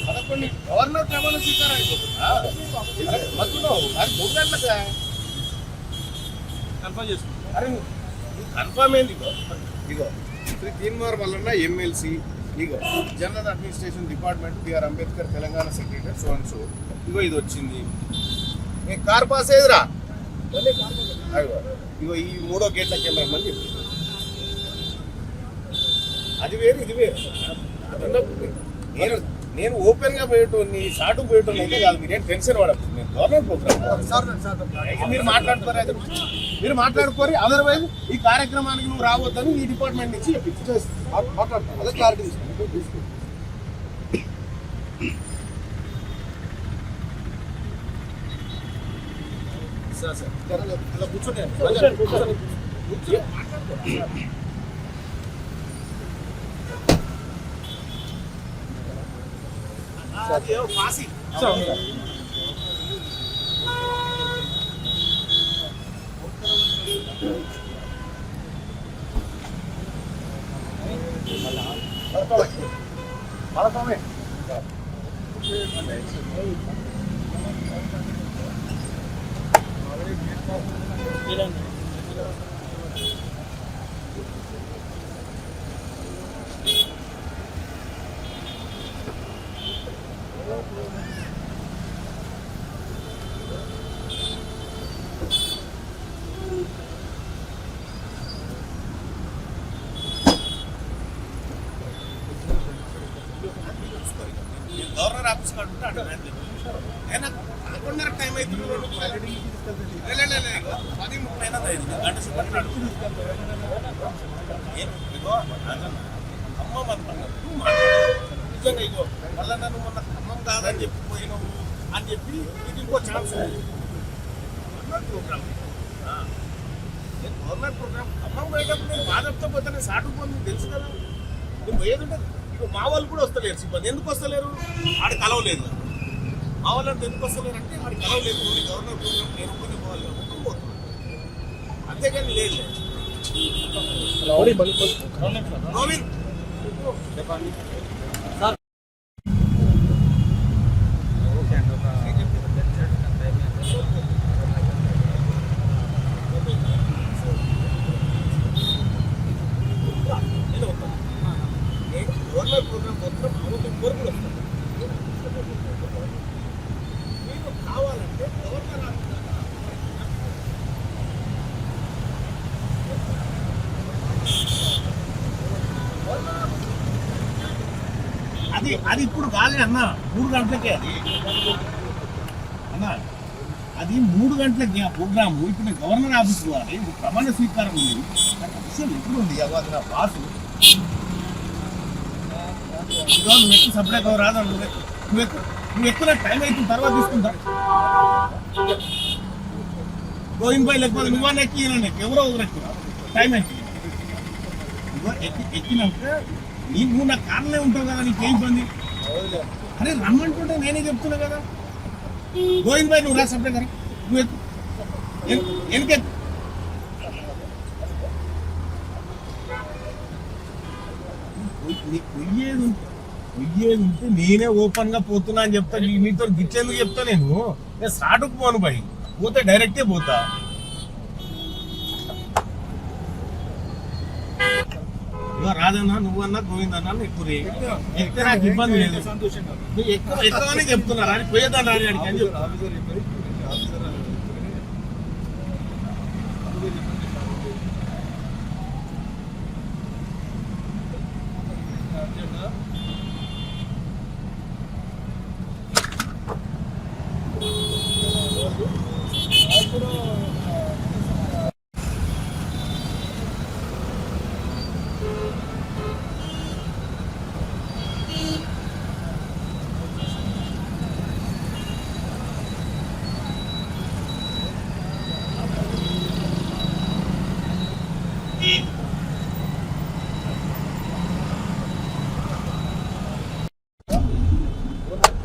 పదకొండు గవర్నర్ ప్రమాణ స్వీకారం అయిపోతుందా? మతున్నావు అది 3 గంటలకా కన్ఫర్మ్ చేసుకుంటా. అరే కన్ఫర్మ్ ఏంది? ఇగో శ్రీ తీన్మార్ మల్లన్న ఎమ్మెల్సీ, ఇగో general administration department, BR Ambedkar Telangana secretary so and so. ఇగో ఇది వచ్చింది. మీ కార్ పాస్ ఏదిరా? అయ్యో ఇగో ఈ 3వ గేట్ల కెమెరా మళ్ళీ అది వేరు ఇది వేరు. నేను ఓపెన్ గా పోయేటోని షార్ట్ పోయేటోని అయితే కాదు. మీరేం టెన్షన్ పడదు. నేను గవర్నమెంట్ ప్రోగ్రామ్ మీరు మాట్లాడుకోరు. అదర్వైజ్ ఈ కార్యక్రమానికి నువ్వు రావద్దని ఈ డిపార్ట్మెంట్ నుంచి మాట్లాడతాను. అదే క్లారిటీ తీసుకో. సార్ అలా కూర్చోండి. పాసి గవర్నర్ ఆఫీస్ కాడుంటే అక్కడ అయినా 11:30 టైం అవుతుంది. 10:30 గంట సేపు ఖమ్మం అంటున్నాను. నిజంగా ఇగో మళ్ళీ నన్ను మొన్న ఖమ్మం కాదని చెప్పి పోయినావు అని చెప్పి ఇది ఇంకో ఛాన్స్. గవర్నమెంట్ ప్రోగ్రామ్ నేను గవర్నమెంట్ ప్రోగ్రామ్ ఖమ్మం పోయేటప్పుడు నేను బాధతో పోతే నేను సాటుకుపోయి తెలుసు కదా. నువ్వు పోయేది ఉంటుంది. ఇప్పుడు మా వాళ్ళు కూడా వస్తలేరు సిబ్బంది. ఎందుకు వస్తలేరు? ఆడు కలవలేదు. మా వాళ్ళు అంటే ఎందుకు వస్తలేరు అంటే ఆడు కలవలేదు. గవర్నర్ ప్రోగ్రామ్ నేను ఒక్కనే పోవాలి పోతున్నాను. అంతేగాని లేదు. నవీన్ గవర్నర్ ప్రోగ్రామ్ మొత్తం కోరు కూడా వస్తుంది. మీరు కావాలంటే గవర్నర్ అది ఇప్పుడు కాలే అన్న 3 గంటలకే అది అన్న. అది 3 గంటలకి ఆ ప్రోగ్రాము. ఇప్పుడు నేను గవర్నర్ ఆఫీస్ పోవాలి. ఇప్పుడు ప్రమాణ స్వీకారం ఉంది. నాకు విషయం ఎప్పుడు ఉంది అవ్వాలి నా బాసు. నువ్వు ఎక్కువ సపరేట్ రాదా? నువ్వు ఎక్కువ టైం అవుతుంది తర్వాత తీసుకుంటా. గోవింద్ భాయ్ లేకపోతే నువ్వన్నా ఎక్కి ఎవరో ఎక్కువ టైం అవుతుంది. ఎక్కినాక నువ్వు నా కారణమే ఉంటావు కదా. నీకేం ఇబ్బంది? అరే రమ్మంటుంటే నేనే చెప్తున్నా కదా. గోవింద్ భాయ్ నువ్వు రా సపరేట్ కదా. నువ్వు వెనకె పొయ్యేది ఉంటే నేనే ఓపెన్ గా పోతున్నా అని చెప్తా. నీతో గిట్లేందుకు చెప్తా? నేను స్టార్ట్కు పోను భయ్. పోతే డైరెక్టే పోతా. రాదన్నా నువ్వన్నా గోవిందన్నా ఎక్కువ ఎక్కితే నాకు ఇబ్బంది లేదు. నువ్వు ఎక్కువనే చెప్తున్నా అని పోయేదాన్ని రాని అడిగి అని చెప్తా.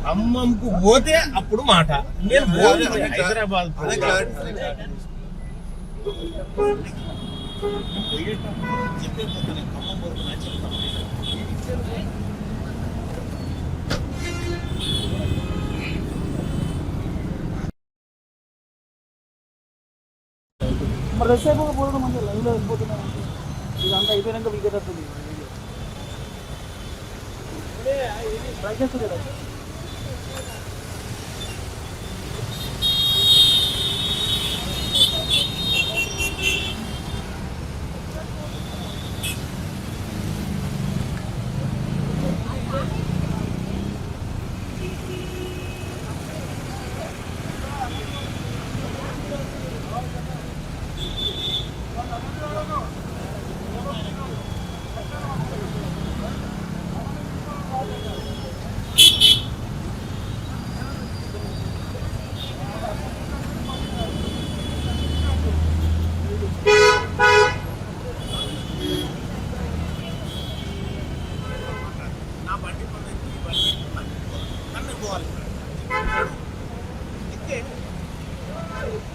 ఖమ్మంకు పోతే అప్పుడు మాట. నేను హైదరాబాద్ చెప్పే ఖమ్మం వరకు చెప్తాను. ఫ్రెష్ అయిపోకపోవడం మంచిగా లైవ్లో వెళ్ళిపోతున్నాను అంటే ఇదంతా అయిపోయినాక వీకెట్ వస్తుంది ట్రై చేస్తుంది కదా నా బండి పక్కకి ఈ బండి నన్ను పోవాలి ఎక్కే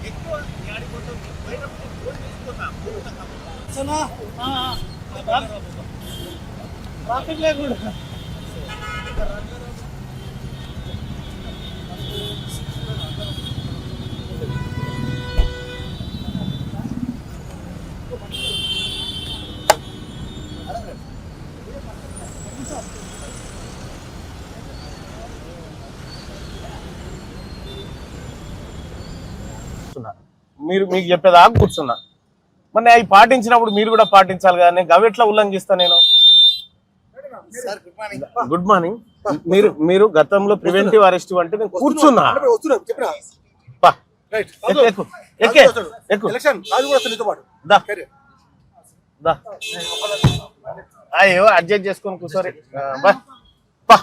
ఎక్కువ ఆడిపోతాం బయట ఫోన్ తీసుకుంటా ట్రాఫిక్ లేకుండా మీరు మీకు చెప్పేదాకా కూర్చున్నా మరి అవి పాటించినప్పుడు మీరు కూడా పాటించాలి కదా నేను గవి ఎట్లా ఉల్లంఘిస్తా నేను sir good morning good morning మీరు గతంలో ప్రివెంటివ్ అరెస్ట్ అంటే నేను కూర్చున్నా పా. ఎక్కు, ఎక్కే ఎక్కు దా. దా. అయ్యో అడ్జస్ట్ చేసుకొని కూర్చోరి బా పా.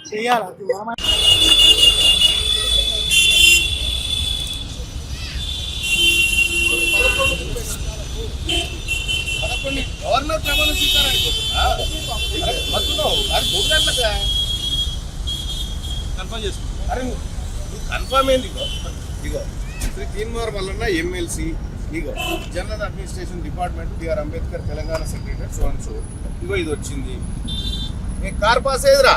చేయాలి గవర్నర్ ప్రమాణ స్వీకారానికి కన్ఫర్మ్ చేసుకుంటా అరే నువ్వు కన్ఫర్మ్ ఏంది ఇగో శ్రీ తీన్మార్ మల్లన్న ఎమ్మెల్సీ ఇగో general administration department BR Ambedkar Telangana secretary so and so ఇగో ఇది వచ్చింది ఏ కార్ పాస్ ఏదిరా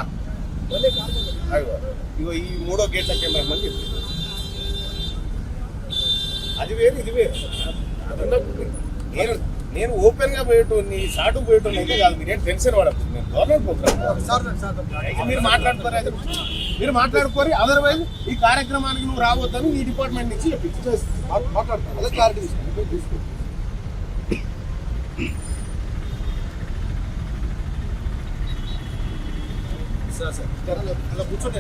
అయ్యో ఇగో ఈ 3వ గేట్లకి వెళ్ళమని చెప్పింది అది వేరు ఇది వేరు నేను నేను ఓపెన్ గా పోయేటోని షార్ట్ పోయేటోని అయితే కాదు మీరేం టెన్షన్ పడద్దు నేను గవర్నమెంట్ ప్రోగ్రామ్ మీరు మాట్లాడుకోరి అదర్వైజ్ ఈ కార్యక్రమానికి నువ్వు రావద్దని ఈ డిపార్ట్మెంట్ నుంచి మాట్లాడుతాను క్లారిటీ తీసుకో సార్ అలా కూర్చోండి